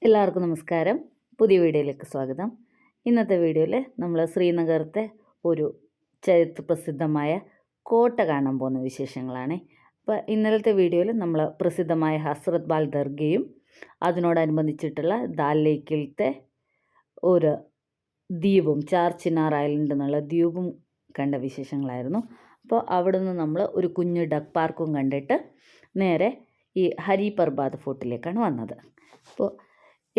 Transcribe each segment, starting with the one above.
എല്ലാവർക്കും നമസ്കാരം. പുതിയ വീഡിയോയിലേക്ക് സ്വാഗതം. ഇന്നത്തെ വീഡിയോയിൽ നമ്മൾ ശ്രീനഗരത്തെ ഒരു ചരിത്ര പ്രസിദ്ധമായ കോട്ട കാണാൻ പോകുന്ന വിശേഷങ്ങളാണ്. അപ്പോൾ ഇന്നലത്തെ വീഡിയോയിൽ നമ്മൾ പ്രസിദ്ധമായ ഹസ്രത് ബാൽ ദർഗയും അതിനോടനുബന്ധിച്ചിട്ടുള്ള ദാൽ ലേക്കിലത്തെ ഒരു ദ്വീപും, ചാർ ചിനാർ ഐലൻഡ് എന്നുള്ള ദ്വീപും കണ്ട വിശേഷങ്ങളായിരുന്നു. അപ്പോൾ അവിടെ നിന്ന് നമ്മൾ ഒരു കുഞ്ഞു ഡക്ക് പാർക്കും കണ്ടിട്ട് നേരെ ഈ ഹരി പർബാദ് ഫോർട്ടിലേക്കാണ് വന്നത്. അപ്പോൾ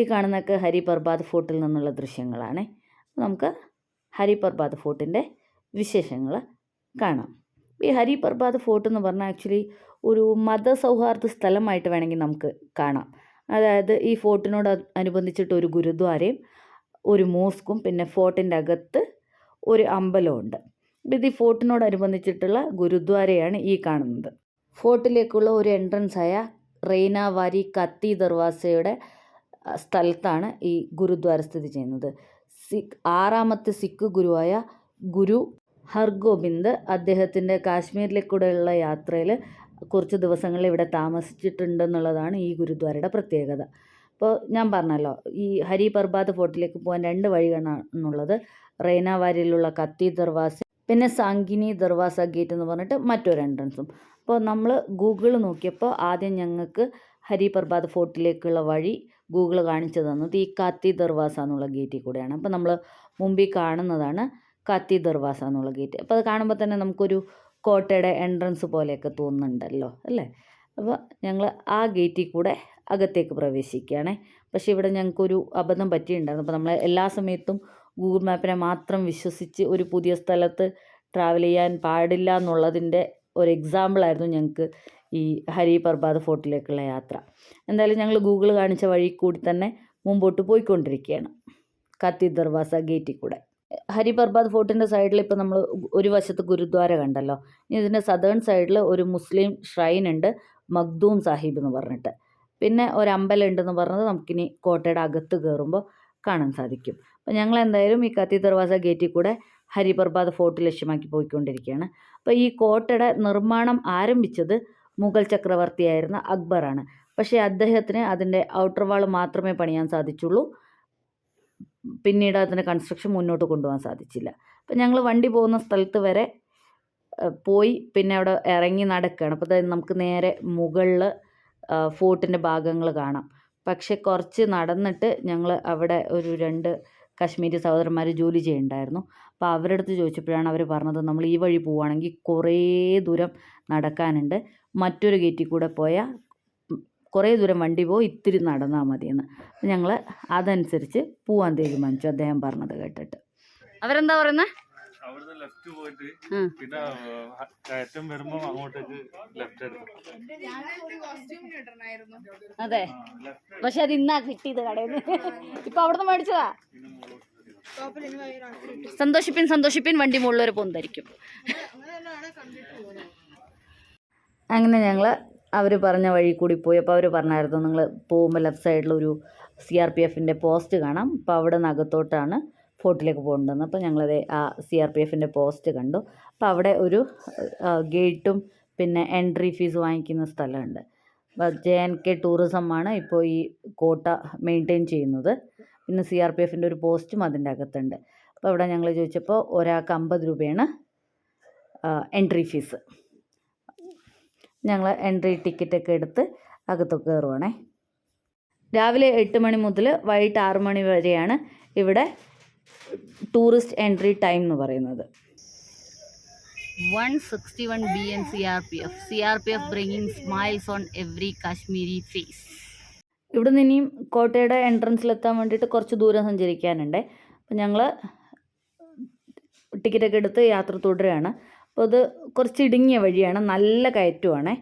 ഈ കാണുന്നതൊക്കെ ഹരി പർബാദ് ഫോർട്ടിൽ നിന്നുള്ള ദൃശ്യങ്ങളാണ്. നമുക്ക് ഹരി പർബാദ് ഫോർട്ടിൻ്റെ വിശേഷങ്ങൾ കാണാം. ഈ ഹരി പർബാദ് ഫോർട്ട് എന്ന് പറഞ്ഞാൽ ആക്ച്വലി ഒരു മതസൗഹാർദ്ദ സ്ഥലമായിട്ട് വേണമെങ്കിൽ നമുക്ക് കാണാം. അതായത് ഈ ഫോർട്ടിനോട് അനുബന്ധിച്ചിട്ട് ഒരു ഗുരുദ്വാരയും ഒരു മോസ്കും പിന്നെ ഫോർട്ടിൻ്റെ അകത്ത് ഒരു അമ്പലമുണ്ട്. ഇത് ഈ ഫോർട്ടിനോടനുബന്ധിച്ചിട്ടുള്ള ഗുരുദ്വാരയാണ് ഈ കാണുന്നത്. ഫോർട്ടിലേക്കുള്ള ഒരു എൻട്രൻസ് ആയ റെയ്നാവാരി കത്തി ദർവാസയുടെ സ്ഥലത്താണ് ഈ ഗുരുദ്വാര സ്ഥിതി ചെയ്യുന്നത്. ആറാമത്തെ സിഖ് ഗുരുവായ ഗുരു ഹർഗോബിന്ദ് അദ്ദേഹത്തിൻ്റെ കാശ്മീരിലേക്കൂടെയുള്ള യാത്രയിൽ കുറച്ച് ദിവസങ്ങളിൽ ഇവിടെ താമസിച്ചിട്ടുണ്ടെന്നുള്ളതാണ് ഈ ഗുരുദ്വാരയുടെ പ്രത്യേകത. അപ്പോൾ ഞാൻ പറഞ്ഞല്ലോ, ഈ ഹരി പർബാദ് ഫോർട്ടിലേക്ക് പോകാൻ 2 വഴികളാണുള്ളത്. റെയ്നാവാരിയിലുള്ള കത്തി ദർവാസ, പിന്നെ സാങ്കിനി ദർവാസ ഗേറ്റ് എന്ന് പറഞ്ഞിട്ട് മറ്റൊരു എൻട്രൻസും. അപ്പോൾ നമ്മൾ ഗൂഗിൾ നോക്കിയപ്പോൾ ആദ്യം ഞങ്ങൾക്ക് ഹരി പർബാദ് ഫോർട്ടിലേക്കുള്ള വഴി ഗൂഗിൾ കാണിച്ചു തന്നത് ഈ കാത്തി ദർവാസ എന്നുള്ള ഗേറ്റിൽ കൂടെയാണ്. അപ്പോൾ നമ്മൾ മുമ്പിൽ കാണുന്നതാണ് കാത്തി ദർവാസ എന്നുള്ള ഗേറ്റ്. അപ്പോൾ അത് കാണുമ്പോൾ തന്നെ നമുക്കൊരു കോട്ടയുടെ എൻട്രൻസ് പോലെയൊക്കെ തോന്നുന്നുണ്ടല്ലോ അല്ലേ. അപ്പോൾ ഞങ്ങൾ ആ ഗേറ്റിൽ കൂടെ അകത്തേക്ക് പ്രവേശിക്കുകയാണേ. പക്ഷേ ഇവിടെ ഞങ്ങൾക്കൊരു അബദ്ധം പറ്റിയിട്ടുണ്ടായിരുന്നു. അപ്പോൾ നമ്മൾ എല്ലാ സമയത്തും ഗൂഗിൾ മാപ്പിനെ മാത്രം വിശ്വസിച്ച് ഒരു പുതിയ സ്ഥലത്ത് ട്രാവൽ ചെയ്യാൻ പാടില്ല എന്നുള്ളതിൻ്റെ ഒരു എക്സാമ്പിളായിരുന്നു ഞങ്ങൾക്ക് ഈ ഹരി പർബാദ് ഫോർട്ടിലേക്കുള്ള യാത്ര. എന്തായാലും ഞങ്ങൾ ഗൂഗിൾ കാണിച്ച വഴി കൂടി തന്നെ മുമ്പോട്ട് പോയിക്കൊണ്ടിരിക്കുകയാണ് കത്തി ദർവാസ ഗേറ്റിൽ കൂടെ. ഹരി പർബാദ് ഫോർട്ടിൻ്റെ സൈഡിൽ ഇപ്പോൾ നമ്മൾ ഒരു വശത്ത് ഗുരുദ്വാര കണ്ടല്ലോ. ഇതിൻ്റെ സദേൺ സൈഡിൽ ഒരു മുസ്ലിം ഷ്രൈൻ ഉണ്ട്, മഖ്ദൂം സാഹിബ് എന്ന് പറഞ്ഞിട്ട്. പിന്നെ ഒരു അമ്പലം ഉണ്ടെന്ന് പറഞ്ഞത് നമുക്കിനി കോട്ടയുടെ അകത്ത് കയറുമ്പോൾ കാണാൻ സാധിക്കും. അപ്പോൾ ഞങ്ങൾ എന്തായാലും ഈ കത്തി ദർവാസ ഗേറ്റിൽ കൂടെ ഹരി പർബാദ് ഫോർട്ട് ലക്ഷ്യമാക്കി പോയിക്കൊണ്ടിരിക്കുകയാണ്. അപ്പോൾ ഈ കോട്ടയുടെ നിർമ്മാണം ആരംഭിച്ചത് മുഗൾ ചക്രവർത്തിയായിരുന്ന അക്ബറാണ്. പക്ഷേ അദ്ദേഹത്തിന് അതിൻ്റെ ഔട്ടർ വാൾ മാത്രമേ പണിയാൻ സാധിച്ചുള്ളൂ. പിന്നീട് അതിൻ്റെ കൺസ്ട്രക്ഷൻ മുന്നോട്ട് കൊണ്ടുപോകാൻ സാധിച്ചില്ല. അപ്പോൾ ഞങ്ങൾ വണ്ടി പോകുന്ന സ്ഥലത്ത് വരെ പോയി പിന്നെ അവിടെ ഇറങ്ങി നടക്കുകയാണ്. അപ്പോൾ നമുക്ക് നേരെ മുകളിൽ ഫോർട്ടിൻ്റെ ഭാഗങ്ങൾ കാണാം. പക്ഷെ കുറച്ച് നടന്നിട്ട് ഞങ്ങൾ അവിടെ ഒരു 2 കാശ്മീരി സഹോദരന്മാർ ജോലി ചെയ്യുന്നുണ്ടായിരുന്നു. അപ്പോൾ അവരുടെ അടുത്ത് ചോദിച്ചപ്പോഴാണ് അവർ പറഞ്ഞത്, നമ്മൾ ഈ വഴി പോവുകയാണെങ്കിൽ കുറേ ദൂരം നടക്കാനുണ്ട്, മറ്റൊരു ഗേറ്റിൽ കൂടെ പോയാൽ കുറേ ദൂരം വണ്ടി പോയി ഇത്തിരി നടന്നാൽ മതിയെന്ന്. അപ്പോൾ ഞങ്ങൾ അതനുസരിച്ച് പോവാൻ തീരുമാനിച്ചു അദ്ദേഹം പറഞ്ഞത് കേട്ടിട്ട്. അവരെന്താ പറയുന്നത്? അവിടുന്ന് ലെഫ്റ്റ് പോയിട്ട് പിന്നെ കയറ്റം വരുമ്പോ അങ്ങോട്ടേക്ക് ലെഫ്റ്റ് എടുക്കും. അതെ, പക്ഷെ അത് ഇന്നാ കിട്ടിയത് കടയിൽ നിന്ന്. ഇപ്പൊ അവിടുന്ന് മേടിച്ചതാ. സന്തോഷിപ്പിൻ വണ്ടി മുകളിൽ വരെ പോകുന്നതായിരിക്കും. അങ്ങനെ ഞങ്ങൾ അവർ പറഞ്ഞ വഴി കൂടി പോയി. അപ്പോൾ അവർ പറഞ്ഞായിരുന്നു, നിങ്ങൾ പോകുമ്പോൾ ലെഫ്റ്റ് സൈഡിലൊരു CRPFൻ്റെ പോസ്റ്റ് കാണാം, അപ്പോൾ അവിടെ നിന്ന് അകത്തോട്ടാണ് ഫോർട്ടിലേക്ക് പോകേണ്ടതെന്ന്. അപ്പോൾ ഞങ്ങളത് ആ CRPFൻ്റെ പോസ്റ്റ് കണ്ടു. അപ്പോൾ അവിടെ ഒരു ഗേറ്റും പിന്നെ എൻട്രി ഫീസ് വാങ്ങിക്കുന്ന സ്ഥലമുണ്ട്. അപ്പോൾ JNK ടൂറിസമാണ് ഇപ്പോൾ ഈ കോട്ട മെയിൻറ്റെയിൻ ചെയ്യുന്നത്. പിന്നെ CRPFൻ്റെ ഒരു പോസ്റ്റും അതിൻ്റെ അകത്തുണ്ട്. അപ്പോൾ അവിടെ ഞങ്ങൾ ചോദിച്ചപ്പോൾ ഒരാൾക്ക് 50 രൂപയാണ് എൻട്രി ഫീസ്. ഞങ്ങൾ എൻട്രി ടിക്കറ്റൊക്കെ എടുത്ത് അകത്തൊക്കെ കയറുവാണേ. രാവിലെ 8 മണി മുതൽ വൈകിട്ട് 6 മണി വരെയാണ് ഇവിടെ ടൂറിസ്റ്റ് എൻട്രി ടൈം എന്ന് പറയുന്നത്. 161 BN CRPF bringing smiles on every Kashmiri face. ഇവിടുന്ന് ഇനിയും കോട്ടയുടെ എൻട്രൻസിലെത്താൻ വേണ്ടിയിട്ട് കുറച്ച് ദൂരം സഞ്ചരിക്കാനുണ്ട്. അപ്പോൾ ഞങ്ങൾ ടിക്കറ്റൊക്കെ എടുത്ത് യാത്ര തുടരുകയാണ്. അപ്പോൾ അത് കുറച്ച് ഇടുങ്ങിയ വഴിയാണ്, നല്ല കയറ്റമാണ്.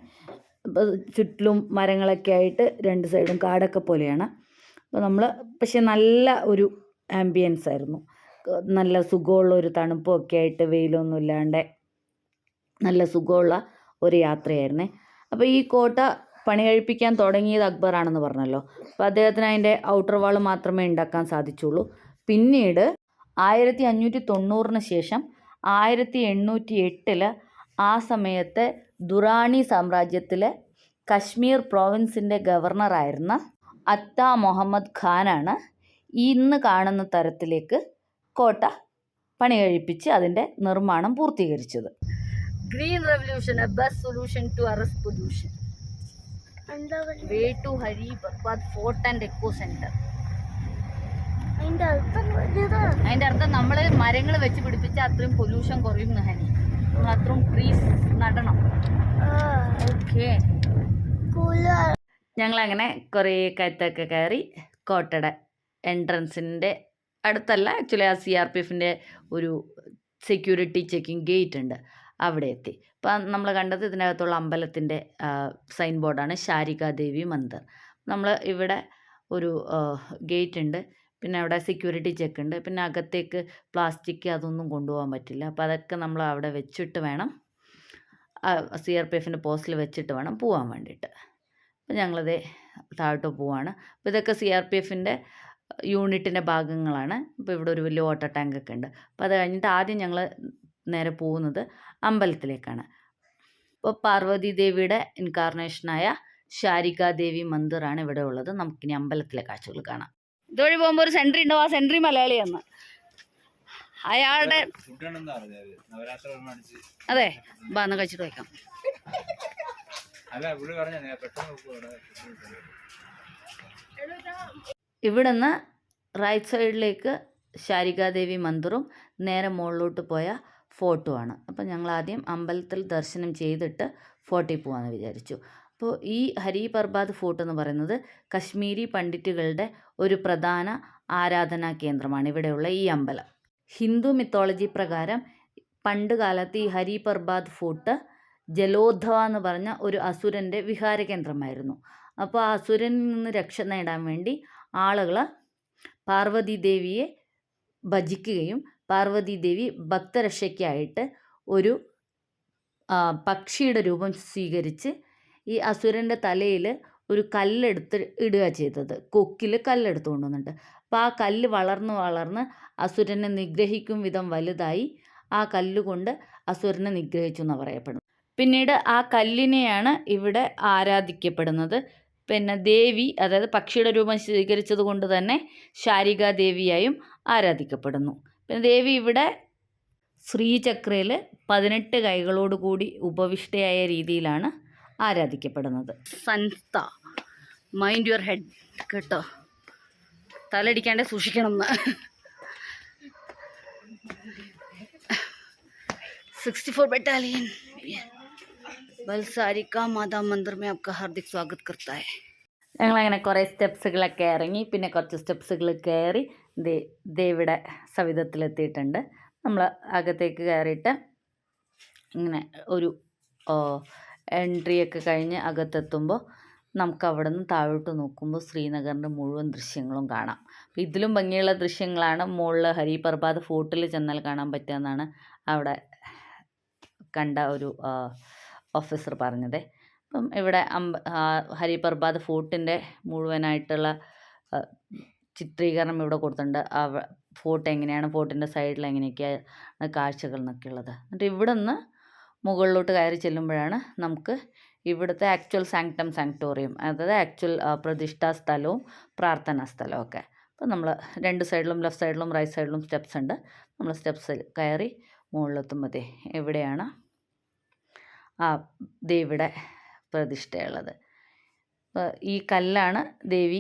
അപ്പോൾ ചുറ്റിലും മരങ്ങളൊക്കെ ആയിട്ട് 2 സൈഡും കാടൊക്കെ പോലെയാണ്. അപ്പോൾ നമ്മൾ പക്ഷേ നല്ല ഒരു ആംബിയൻസ് ആയിരുന്നു, നല്ല സുഖമുള്ള ഒരു തണുപ്പൊക്കെ ആയിട്ട്, വെയിലൊന്നും ഇല്ലാണ്ട് നല്ല സുഖമുള്ള ഒരു യാത്രയായിരുന്നേ. അപ്പോൾ ഈ കോട്ട പണി കഴിപ്പിക്കാൻ തുടങ്ങിയത് അക്ബറാണെന്ന് പറഞ്ഞല്ലോ. അപ്പോൾ അദ്ദേഹത്തിന് അതിൻ്റെ ഔട്ടർ വാൾ മാത്രമേ ഉണ്ടാക്കാൻ സാധിച്ചുള്ളൂ. പിന്നീട് 1590 ശേഷം 1808 ആ സമയത്തെ ദുറാണി സാമ്രാജ്യത്തിലെ കശ്മീർ പ്രോവിൻസിൻ്റെ ഗവർണറായിരുന്ന അത്ത മുഹമ്മദ് ഖാനാണ് ഇന്ന് കാണുന്ന തരത്തിലേക്ക് കോട്ട പണി കഴിപ്പിച്ച് അതിൻ്റെ നിർമ്മാണം പൂർത്തീകരിച്ചത്. Green revolution, a best solution to arrest pollution. Way to Hari Parbat fort and eco centre. അതിൻ്റെ അർത്ഥം നമ്മൾ മരങ്ങൾ വെച്ച് പിടിപ്പിച്ച അത്രയും പൊല്യൂഷൻ കുറയും ഹനി. നമ്മൾ അത്രയും ട്രീസ് നടണം. ഓക്കെ. ഞങ്ങളങ്ങനെ കുറേ കയറ്റമൊക്കെ കയറി കോട്ടയുടെ എൻട്രൻസിൻ്റെ അടുത്തല്ല, ആക്ച്വലി ആ CRPFൻ്റെ ഒരു സെക്യൂരിറ്റി ചെക്കിംഗ് ഗേറ്റ് ഉണ്ട്, അവിടെ എത്തി. അപ്പം നമ്മൾ കണ്ടത് ഇതിനകത്തുള്ള അമ്പലത്തിൻ്റെ സൈൻ ബോർഡാണ്, ശാരികാദേവി മന്ദിർ. നമ്മൾ ഇവിടെ ഒരു ഗേറ്റ് ഉണ്ട്, പിന്നെ അവിടെ സെക്യൂരിറ്റി ചെക്ക് ഉണ്ട്, പിന്നെ അകത്തേക്ക് പ്ലാസ്റ്റിക് അതൊന്നും കൊണ്ടുപോകാൻ പറ്റില്ല. അപ്പോൾ അതൊക്കെ നമ്മൾ അവിടെ വെച്ചിട്ട് വേണം, CRPFൻ്റെ പോസ്റ്റിൽ വെച്ചിട്ട് വേണം പോകാൻ വേണ്ടിയിട്ട്. അപ്പോൾ ഞങ്ങളത് താഴോട്ട് പോവാണ്. അപ്പോൾ ഇതൊക്കെ CRPFൻ്റെ യൂണിറ്റിൻ്റെ ഭാഗങ്ങളാണ്. അപ്പോൾ ഇവിടെ ഒരു വലിയ വാട്ടർ ടാങ്കൊക്കെ ഉണ്ട്. അപ്പോൾ അത് കഴിഞ്ഞിട്ട് ആദ്യം ഞങ്ങൾ നേരെ പോകുന്നത് അമ്പലത്തിലേക്കാണ്. അപ്പോൾ പാർവതി ദേവിയുടെ ഇൻകാർണേഷനായ ശാരികാദേവി മന്ദിറാണ് ഇവിടെ ഉള്ളത്. നമുക്കിനി അമ്പലത്തിലെ കാഴ്ചകൾ കാണാം. ഇതുവഴി പോകുമ്പോൾ ഒരു സെൻട്രി ഉണ്ടാവും, ആ സെൻട്രി മലയാളിയാണ്. അയാളുടെ അതെ ബാന്ന് കഴിച്ചിട്ട് വയ്ക്കാം. ഇവിടുന്ന് റൈറ്റ് സൈഡിലേക്ക് ശാരികാദേവി മന്ദിറും നേരെ മുകളിലോട്ട് പോയ ഫോർട്ടുമാണ്. അപ്പോൾ ഞങ്ങൾ ആദ്യം അമ്പലത്തിൽ ദർശനം ചെയ്തിട്ട് ഫോർട്ടിൽ പോകാമെന്ന് വിചാരിച്ചു. അപ്പോൾ ഈ ഹരി പർബാദ് ഫോർട്ട് എന്ന് പറയുന്നത് കശ്മീരി പണ്ഡിറ്റുകളുടെ ഒരു പ്രധാന ആരാധനാ കേന്ദ്രമാണ് ഇവിടെയുള്ള ഈ അമ്പലം. ഹിന്ദു മിത്തോളജി പ്രകാരം പണ്ട് കാലത്ത് ഈ ഹരി പർബാദ് ഫോർട്ട് ജലോദ്ധവ എന്ന് പറഞ്ഞ ഒരു അസുരൻ്റെ വിഹാര കേന്ദ്രമായിരുന്നു. അപ്പോൾ ആ അസുരനിൽ നിന്ന് രക്ഷ നേടാൻ വേണ്ടി ആളുകൾ പാർവതി ദേവിയെ ഭജിക്കുകയും പാർവതി ദേവി ഭക്തരക്ഷയ്ക്കായിട്ട് ഒരു പക്ഷിയുടെ രൂപം സ്വീകരിച്ച് ഈ അസുരൻ്റെ തലയിൽ ഒരു കല്ലെടുത്ത് ഇടുക ചെയ്തത്. കൊക്കിൽ കല്ലെടുത്ത് കൊണ്ടുവന്നിട്ട് അപ്പോൾ ആ കല്ല് വളർന്ന് വളർന്ന് അസുരനെ നിഗ്രഹിക്കും വിധം വലുതായി ആ കല്ലുകൊണ്ട് അസുരനെ നിഗ്രഹിച്ചു എന്ന് പറയപ്പെടുന്നു. പിന്നീട് ആ കല്ലിനെയാണ് ഇവിടെ ആരാധിക്കപ്പെടുന്നത്. പിന്നെ ദേവി, അതായത് പക്ഷിയുടെ രൂപം സ്വീകരിച്ചത് കൊണ്ട് തന്നെ ശാരികാദേവിയായും ആരാധിക്കപ്പെടുന്നു. പിന്നെ ദേവി ഇവിടെ ശ്രീചക്രയിൽ 18 കൈകളോട് കൂടി ഉപവിഷ്ടയായ രീതിയിലാണ് ആരാധിക്കപ്പെടുന്നത്. സൻസ്ഥ, മൈൻഡ് യുവർ ഹെഡ് കേട്ടോ, തലടിക്കാണ്ടേ സൂക്ഷിക്കണം എന്ന്. 64 बटालियन बलसारिका माता मंदिर में आपका हार्दिक स्वागत करता है. ഞങ്ങളങ്ങനെ കുറേ സ്റ്റെപ്സുകളൊക്കെ ഇറങ്ങി, പിന്നെ കുറച്ച് സ്റ്റെപ്സുകൾ കയറി ദേവിയുടെ സവിധത്തിലെത്തിയിട്ടുണ്ട്. നമ്മൾ അകത്തേക്ക് കയറിയിട്ട് ഇങ്ങനെ ഒരു എൻട്രിയൊക്കെ കഴിഞ്ഞ് അകത്തെത്തുമ്പോൾ നമുക്ക് അവിടെ നിന്ന് താഴോട്ട് നോക്കുമ്പോൾ ശ്രീനഗറിൻ്റെ മുഴുവൻ ദൃശ്യങ്ങളും കാണാം. അപ്പോൾ ഇതിലും ഭംഗിയുള്ള ദൃശ്യങ്ങളാണ് മുകളിൽ ഹരി പർബാദ് ഫോർട്ടിൽ ചെന്നാൽ കാണാൻ പറ്റുമെന്നാണ് അവിടെ കണ്ട ഒരു ഓഫീസർ പറഞ്ഞത്. അപ്പം ഇവിടെ ഹരി പർബാദ് ഫോർട്ടിൻ്റെ മുഴുവനായിട്ടുള്ള ചിത്രീകരണം ഇവിടെ കൊടുത്തിട്ടുണ്ട്. ഫോർട്ട് എങ്ങനെയാണ്, ഫോർട്ടിൻ്റെ സൈഡിൽ എങ്ങനെയൊക്കെയാണ് കാഴ്ചകൾ എന്നൊക്കെ ഉള്ളത്. എന്നിട്ട് ഇവിടെ നിന്ന് മുകളിലോട്ട് കയറി ചെല്ലുമ്പോഴാണ് നമുക്ക് ഇവിടുത്തെ ആക്ച്വൽ സാങ്ക്ടോറിയം, അതായത് ആക്ച്വൽ പ്രതിഷ്ഠാ സ്ഥലവും പ്രാർത്ഥനാ സ്ഥലവും ഒക്കെ. അപ്പോൾ നമ്മൾ രണ്ട് സൈഡിലും, ലെഫ്റ്റ് സൈഡിലും റൈറ്റ് സൈഡിലും സ്റ്റെപ്സ് ഉണ്ട്. നമ്മൾ സ്റ്റെപ്സ് കയറി മുകളിലെത്തുമ്പോൾ എവിടെയാണ് ആ ദേവിയുടെ പ്രതിഷ്ഠയുള്ളത്. ഈ കല്ലാണ് ദേവി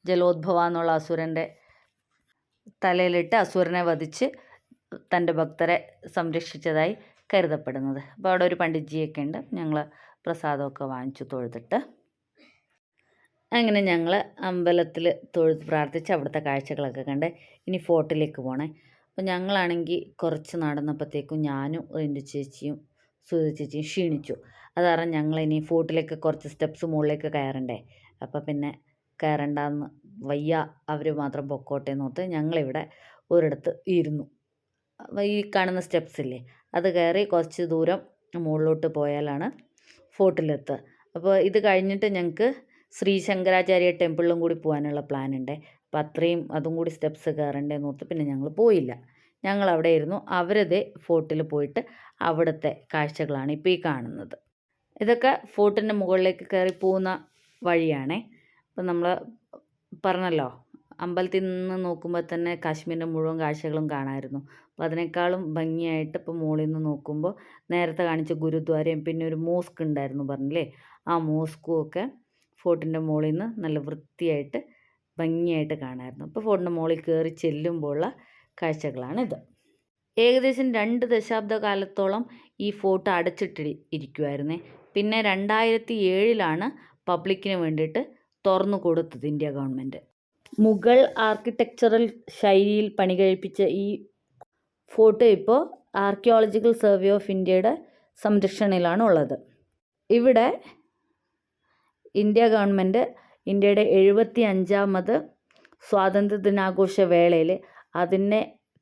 ജലോദ്ഭവ എന്നുള്ള അസുരൻ്റെ തലയിലിട്ട് അസുരനെ വധിച്ച് തൻ്റെ ഭക്തരെ സംരക്ഷിച്ചതായി കരുതപ്പെടുന്നത്. അപ്പോൾ അവിടെ ഒരു പണ്ഡിറ്റ്ജിയൊക്കെ ഉണ്ട്. ഞങ്ങൾ പ്രസാദമൊക്കെ വാങ്ങിച്ചു തൊഴുതിട്ട് അങ്ങനെ ഞങ്ങൾ അമ്പലത്തിൽ തൊഴുത് പ്രാർത്ഥിച്ച് അവിടുത്തെ കാഴ്ചകളൊക്കെ കണ്ട് ഇനി ഫോർട്ടിലേക്ക് പോകണേ. അപ്പോൾ ഞങ്ങളാണെങ്കിൽ കുറച്ച് നടന്നപ്പോഴത്തേക്കും ഞാനും എൻ്റെ ചേച്ചിയും സുധ ചേച്ചിയും ക്ഷീണിച്ചു. അത് കാരണം ഞങ്ങളിനി ഫോർട്ടിലേക്ക് കുറച്ച് സ്റ്റെപ്സ് മുകളിലേക്ക് കയറണ്ടേ, അപ്പോൾ പിന്നെ കയറണ്ടെന്ന് വയ്യ, അവർ മാത്രം പൊക്കോട്ടെ എന്ന് ഓർത്ത് ഞങ്ങളിവിടെ ഒരിടത്ത് ഇരുന്നു. ഈ കാണുന്ന സ്റ്റെപ്സ് ഇല്ലേ, അത് കയറി കുറച്ച് ദൂരം മുകളിലോട്ട് പോയാലാണ് ഫോർട്ടിലെത്തുക. അപ്പോൾ ഇത് കഴിഞ്ഞിട്ട് ഞങ്ങൾക്ക് ശ്രീ ശങ്കരാചാര്യ ടെമ്പിളിലും കൂടി പോകാനുള്ള പ്ലാൻ ഉണ്ട്. അപ്പോൾ അതും കൂടി സ്റ്റെപ്സ് കയറണ്ടേന്ന് ഓർത്ത് പിന്നെ ഞങ്ങൾ പോയില്ല. ഞങ്ങൾ അവിടെ ഇരുന്നു. അവരതേ ഫോർട്ടിൽ പോയിട്ട് അവിടുത്തെ കാഴ്ചകളാണ് ഇപ്പോൾ ഈ കാണുന്നത്. ഇതൊക്കെ ഫോർട്ടിൻ്റെ മുകളിലേക്ക് കയറി പോകുന്ന വഴിയാണേ. ഇപ്പം നമ്മൾ പറഞ്ഞല്ലോ, അമ്പലത്തിൽ നിന്ന് നോക്കുമ്പോൾ തന്നെ കാശ്മീരിൻ്റെ മുഴുവൻ കാഴ്ചകളും കാണാമായിരുന്നു. അപ്പോൾ അതിനേക്കാളും ഭംഗിയായിട്ട് ഇപ്പോൾ മുകളിൽ നിന്ന് നോക്കുമ്പോൾ നേരത്തെ കാണിച്ച ഗുരുദ്വാരയും പിന്നെ ഒരു മോസ്ക് ഉണ്ടായിരുന്നു പറഞ്ഞില്ലേ, ആ മോസ്കും ഒക്കെ ഫോർട്ടിൻ്റെ മുകളിൽ നിന്ന് നല്ല വൃത്തിയായിട്ട് ഭംഗിയായിട്ട് കാണാമായിരുന്നു. അപ്പോൾ ഫോർട്ടിൻ്റെ മുകളിൽ കയറി ചെല്ലുമ്പോഴുള്ള കാഴ്ചകളാണിത്. ഏകദേശം 2 ദശാബ്ദ കാലത്തോളം ഈ ഫോർട്ട് ഇരിക്കുമായിരുന്നേ. പിന്നെ 2007 പബ്ലിക്കിന് വേണ്ടിയിട്ട് തുറന്നു കൊടുത്തത് ഇന്ത്യ ഗവൺമെൻറ്. മുഗൾ ആർക്കിടെക്ചറൽ ശൈലിയിൽ പണി കഴിപ്പിച്ച ഈ ഫോർട്ട് ഇപ്പോൾ ആർക്കിയോളജിക്കൽ സർവേ ഓഫ് ഇന്ത്യയുടെ സംരക്ഷണയിലാണ് ഉള്ളത്. ഇവിടെ ഇന്ത്യ ഗവൺമെൻറ് ഇന്ത്യയുടെ 75ാമത് സ്വാതന്ത്ര്യ ദിനാഘോഷ വേളയിൽ അതിനെ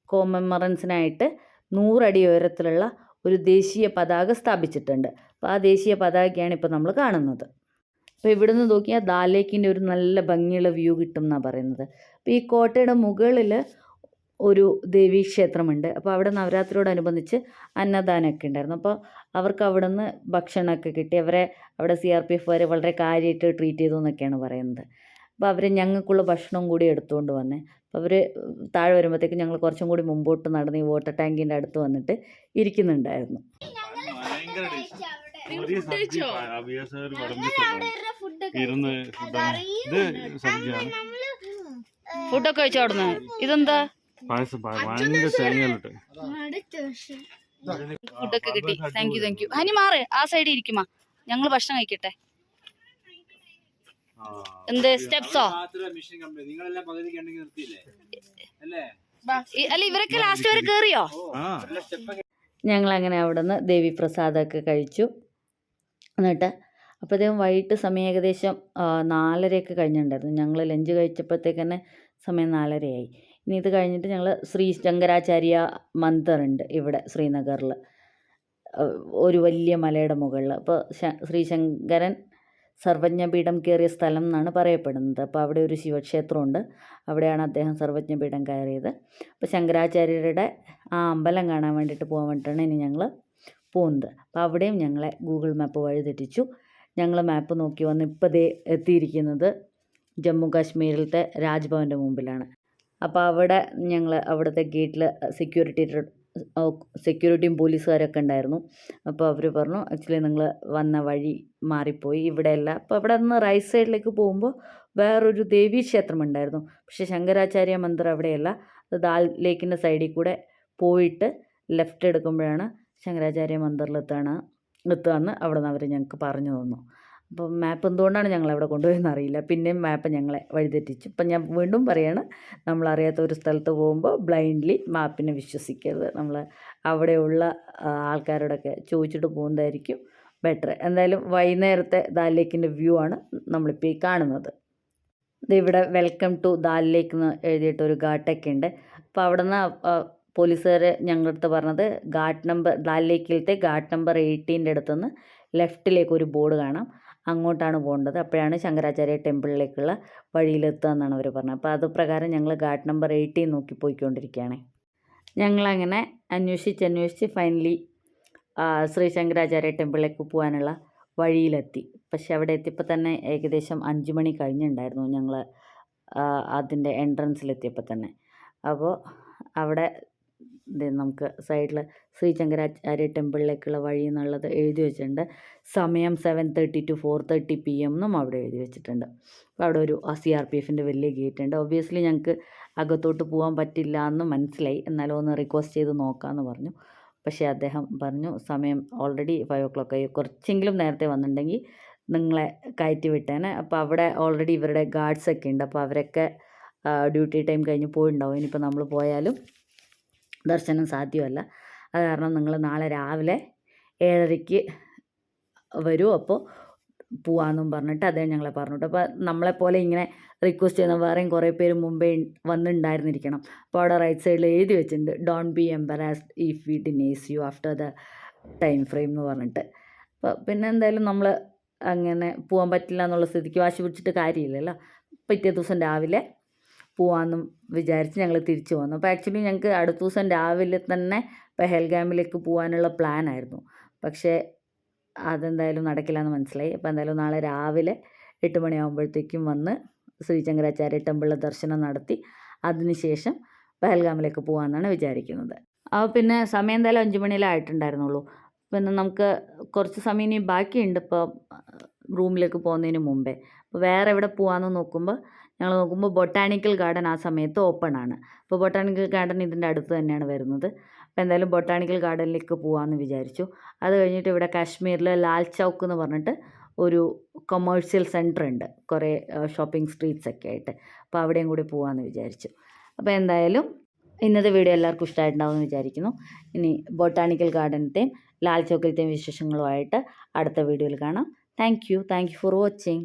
കോമമറൻസിനായിട്ട് 100 അടി ഉയരത്തിലുള്ള ഒരു ദേശീയ പതാക സ്ഥാപിച്ചിട്ടുണ്ട്. അപ്പോൾ ആ ദേശീയ പതാകയാണ് ഇപ്പോൾ നമ്മൾ കാണുന്നത്. അപ്പോൾ ഇവിടുന്ന് നോക്കിയാൽ ദാൽ ലേക്കിൻ്റെ ഒരു നല്ല ഭംഗിയുള്ള വ്യൂ കിട്ടും എന്നാണ് പറയുന്നത്. അപ്പോൾ ഈ കോട്ടയുടെ മുകളിൽ ഒരു ദേവീക്ഷേത്രമുണ്ട്. അപ്പോൾ അവിടെ നവരാത്രിയോടനുബന്ധിച്ച് അന്നദാനമൊക്കെ ഉണ്ടായിരുന്നു. അപ്പോൾ അവർക്ക് അവിടെ നിന്ന് ഭക്ഷണമൊക്കെ കിട്ടി. അവരെ അവിടെ CRPF വരെ വളരെ കാര്യമായിട്ട് ട്രീറ്റ് ചെയ്തു എന്നൊക്കെയാണ് പറയുന്നത്. അപ്പോൾ അവർ ഞങ്ങൾക്കുള്ള ഭക്ഷണം കൂടി എടുത്തുകൊണ്ട് വന്നേ. അപ്പോൾ അവർ താഴെ വരുമ്പോഴത്തേക്ക് ഞങ്ങൾ കുറച്ചും കൂടി മുമ്പോട്ട് നടന്ന് ഈ വാട്ടർ ടാങ്കിൻ്റെ അടുത്ത് വന്നിട്ട് ഇരിക്കുന്നുണ്ടായിരുന്നു. ഫുഡൊക്കെ കഴിച്ചോ അവിടുന്ന്? ഇതെന്താ? ഫുഡൊക്കെ കിട്ടി. Thank you. ഹനി മാറ്, ആ സൈഡിൽ ഇരിക്കുമാ, ഞങ്ങൾ ഭക്ഷണം കഴിക്കട്ടെ. എന്ത് സ്റ്റെപ്സോ? അല്ല, ഇവരൊക്കെ ലാസ്റ്റ് വരെ കേറിയോ? ഞങ്ങളങ്ങനെ അവിടെ നിന്ന് ദേവി പ്രസാദമൊക്കെ കഴിച്ചു. എന്നിട്ട് അപ്പോഴത്തേക്കും വൈകിട്ട് സമയം ഏകദേശം 4:30 കഴിഞ്ഞിട്ടുണ്ടായിരുന്നു. ഞങ്ങൾ ലഞ്ച് കഴിച്ചപ്പോഴത്തേക്ക് തന്നെ സമയം 4:30 ഇനി ഇത് കഴിഞ്ഞിട്ട് ഞങ്ങൾ ശ്രീ ശങ്കരാചാര്യ മന്ദിർ ഉണ്ട് ഇവിടെ ശ്രീനഗറിൽ, ഒരു വലിയ മലയുടെ മുകളിൽ. അപ്പോൾ ശ്രീ ശങ്കരൻ സർവജ്ഞപീഠം കയറിയ സ്ഥലം എന്നാണ് പറയപ്പെടുന്നത്. അപ്പോൾ അവിടെ ഒരു ശിവക്ഷേത്രമുണ്ട്, അവിടെയാണ് അദ്ദേഹം സർവജ്ഞപീഠം കയറിയത്. അപ്പോൾ ശങ്കരാചാര്യരുടെ ആ അമ്പലം കാണാൻ വേണ്ടിയിട്ട് പോകാൻ വേണ്ടിയിട്ടാണ് ഇനി ഞങ്ങൾ പോകുന്നത്. അപ്പോൾ അവിടെയും ഞങ്ങളെ ഗൂഗിൾ മാപ്പ് വഴി തെറ്റിച്ചു. ഞങ്ങൾ മാപ്പ് നോക്കി വന്ന് ഇപ്പോൾ എത്തിയിരിക്കുന്നത് ജമ്മു കാശ്മീരിലത്തെ രാജ്ഭവൻ്റെ മുമ്പിലാണ്. അപ്പോൾ അവിടെ ഞങ്ങൾ അവിടുത്തെ ഗേറ്റിൽ സെക്യൂരിറ്റിയും പോലീസുകാരൊക്കെ ഉണ്ടായിരുന്നു. അപ്പോൾ അവർ പറഞ്ഞു ആക്ച്വലി നിങ്ങൾ വന്ന വഴി മാറിപ്പോയി, ഇവിടെയല്ല. അപ്പോൾ അവിടെ നിന്ന് റൈറ്റ് സൈഡിലേക്ക് പോകുമ്പോൾ വേറൊരു ദേവീക്ഷേത്രം ഉണ്ടായിരുന്നു. പക്ഷേ ശങ്കരാചാര്യ മന്ദിർ അവിടെയല്ല, അത് ദാൽ ലേക്കിൻ്റെ സൈഡിൽ കൂടെ പോയിട്ട് ലെഫ്റ്റ് എടുക്കുമ്പോഴാണ് ശങ്കരാചാര്യ എത്തുകയെന്ന് അവിടെ നിന്ന് അവർ ഞങ്ങൾക്ക് പറഞ്ഞു തന്നു. അപ്പോൾ മാപ്പ് എന്തുകൊണ്ടാണ് ഞങ്ങൾ അവിടെ കൊണ്ടുപോയെന്ന് അറിയില്ല. പിന്നെയും മാപ്പ് ഞങ്ങളെ വഴിതെറ്റിച്ചു. ഇപ്പം ഞാൻ വീണ്ടും പറയാണ്, നമ്മളറിയാത്ത ഒരു സ്ഥലത്ത് പോകുമ്പോൾ ബ്ലൈൻഡ്ലി മാപ്പിനെ വിശ്വസിക്കരുത്. നമ്മൾ അവിടെയുള്ള ആൾക്കാരോടൊക്കെ ചോദിച്ചിട്ട് പോകുന്നതായിരിക്കും ബെറ്റർ. എന്തായാലും വൈകുന്നേരത്തെ ദാൽ ലേക്കിൻ്റെ വ്യൂ ആണ് നമ്മളിപ്പോൾ ഈ കാണുന്നത്. ഇവിടെ വെൽക്കം ടു ദാൽ ലേക്ക് എന്ന് എഴുതിയിട്ടൊരു ഘാട്ടൊക്കെ ഉണ്ട്. അപ്പോൾ അവിടെ നിന്ന് പോലീസുകാർ ഞങ്ങളുടെ അടുത്ത് പറഞ്ഞത് ദാൽ ലേക്കിലത്തെ ഘാട്ട് നമ്പർ 18 അടുത്തുനിന്ന് ലെഫ്റ്റിലേക്ക് ഒരു ബോർഡ് കാണാം, അങ്ങോട്ടാണ് പോകേണ്ടത്. അപ്പോഴാണ് ശങ്കരാചാര്യ ടെമ്പിളിലേക്കുള്ള വഴിയിലെത്തുക എന്നാണ് അവർ പറഞ്ഞത്. അപ്പോൾ അത് പ്രകാരം ഞങ്ങൾ ഘാട്ട് നമ്പർ 18 നോക്കി പോയിക്കൊണ്ടിരിക്കുകയാണ്. ഞങ്ങളങ്ങനെ അന്വേഷിച്ച് ഫൈനലി ശ്രീ ശങ്കരാചാര്യ ടെമ്പിളിലേക്ക് പോകാനുള്ള വഴിയിലെത്തി. പക്ഷെ അവിടെ എത്തിയപ്പോൾ തന്നെ ഏകദേശം 5 മണി കഴിഞ്ഞിട്ടുണ്ടായിരുന്നു ഞങ്ങൾ അതിൻ്റെ എൻട്രൻസിലെത്തിയപ്പോൾ തന്നെ. അപ്പോൾ അവിടെ നമുക്ക് സൈഡിൽ ശ്രീ ശങ്കരാചാര്യ ടെമ്പിളിലേക്കുള്ള വഴി എന്നുള്ളത് എഴുതി വെച്ചിട്ടുണ്ട്. സമയം 7:30 to 4:30 PM എന്നും അവിടെ എഴുതി വെച്ചിട്ടുണ്ട്. അപ്പോൾ അവിടെ ഒരു CRPFൻ്റെ വലിയ ഗേറ്റ് ഉണ്ട്. ഒബ്വിയസ്ലി ഞങ്ങൾക്ക് അകത്തോട്ട് പോകാൻ പറ്റില്ല എന്ന് മനസ്സിലായി, എന്നാലും ഒന്ന് റിക്വസ്റ്റ് ചെയ്ത് നോക്കാമെന്ന് പറഞ്ഞു. പക്ഷേ അദ്ദേഹം പറഞ്ഞു സമയം ഓൾറെഡി 5 o'clock ആയി, കുറച്ചെങ്കിലും നേരത്തെ വന്നിട്ടുണ്ടെങ്കിൽ നിങ്ങളെ കയറ്റി വിട്ടേനെ. അപ്പോൾ അവിടെ ഓൾറെഡി ഇവരുടെ ഗാർഡ്സൊക്കെ ഉണ്ട്. അപ്പോൾ അവരൊക്കെ ഡ്യൂട്ടി ടൈം കഴിഞ്ഞ് പോയിട്ടുണ്ടാവും. ഇനിയിപ്പോൾ നമ്മൾ പോയാലും ദർശനം സാധ്യമല്ല. അത് കാരണം നിങ്ങൾ നാളെ രാവിലെ 7:30 വരൂ, അപ്പോൾ പോവാമെന്നും പറഞ്ഞിട്ട് അദ്ദേഹം ഞങ്ങളെ പറഞ്ഞിട്ട്. അപ്പോൾ നമ്മളെപ്പോലെ ഇങ്ങനെ റിക്വസ്റ്റ് ചെയ്യുന്ന വേറെയും കുറേ പേര് മുമ്പേ വന്നിട്ടുണ്ടായിരുന്നിരിക്കണം. അപ്പോൾ അവിടെ റൈറ്റ് സൈഡിൽ എഴുതി വെച്ചിട്ടുണ്ട് don't be embarrassed if we deny you after the time frame എന്ന് പറഞ്ഞിട്ട്. അപ്പോൾ പിന്നെ എന്തായാലും നമ്മൾ അങ്ങനെ പോകാൻ പറ്റില്ല എന്നുള്ള സ്ഥിതിക്ക് വാശി പിടിച്ചിട്ട് കാര്യമില്ലല്ലോ. പിറ്റേ ദിവസം രാവിലെ പോകാമെന്നും വിചാരിച്ച് ഞങ്ങൾ തിരിച്ചു വന്നു. അപ്പോൾ ആക്ച്വലി ഞങ്ങൾക്ക് അടുത്ത ദിവസം രാവിലെ തന്നെ പെഹൽഗാമിലേക്ക് പോകാനുള്ള പ്ലാനായിരുന്നു. പക്ഷേ അതെന്തായാലും നടക്കില്ല എന്ന് മനസ്സിലായി. അപ്പോൾ എന്തായാലും നാളെ രാവിലെ 8 മണിയാകുമ്പോഴത്തേക്കും വന്ന് ശ്രീ ശങ്കരാചാര്യ ടെമ്പിളിലെ ദർശനം നടത്തി അതിനുശേഷം പഹൽഗാമിലേക്ക് പോകാമെന്നാണ് വിചാരിക്കുന്നത്. അപ്പോൾ പിന്നെ സമയം എന്തായാലും 5 മണിയിലേ ആയിട്ടുണ്ടായിരുന്നുള്ളൂ. പിന്നെ നമുക്ക് കുറച്ച് സമയം ഇനി ബാക്കിയുണ്ട് ഇപ്പോൾ റൂമിലേക്ക് പോകുന്നതിന് മുമ്പേ. അപ്പോൾ വേറെ എവിടെ പോകാമെന്ന് നോക്കുമ്പോൾ ഞങ്ങൾ നോക്കുമ്പോൾ ബൊട്ടാണിക്കൽ ഗാർഡൻ ആ സമയത്ത് ഓപ്പൺ ആണ്. അപ്പോൾ ബൊട്ടാണിക്കൽ ഗാർഡൻ ഇതിൻ്റെ അടുത്ത് തന്നെയാണ് വരുന്നത്. അപ്പോൾ എന്തായാലും ബൊട്ടാണിക്കൽ ഗാർഡനിലേക്ക് പോകാമെന്ന് വിചാരിച്ചു. അത് കഴിഞ്ഞിട്ട് ഇവിടെ കാശ്മീരിൽ ലാൽ ചൗക്ക് എന്ന് പറഞ്ഞിട്ട് ഒരു കൊമേഴ്സ്യൽ സെൻറ്റർ ഉണ്ട്, കുറേ ഷോപ്പിംഗ് സ്ട്രീറ്റ്സ് ഒക്കെ ആയിട്ട്. അപ്പോൾ അവിടെയും കൂടി പോകാമെന്ന് വിചാരിച്ചു. അപ്പോൾ എന്തായാലും ഇന്നത്തെ വീഡിയോ എല്ലാവർക്കും ഇഷ്ടമായിട്ടുണ്ടാവുമെന്ന് വിചാരിക്കുന്നു. ഇനി ബൊട്ടാണിക്കൽ ഗാർഡനത്തെയും ലാൽ ചൗക്കിലത്തെയും വിശേഷങ്ങളുമായിട്ട് അടുത്ത വീഡിയോയിൽ കാണാം. Thank you for watching.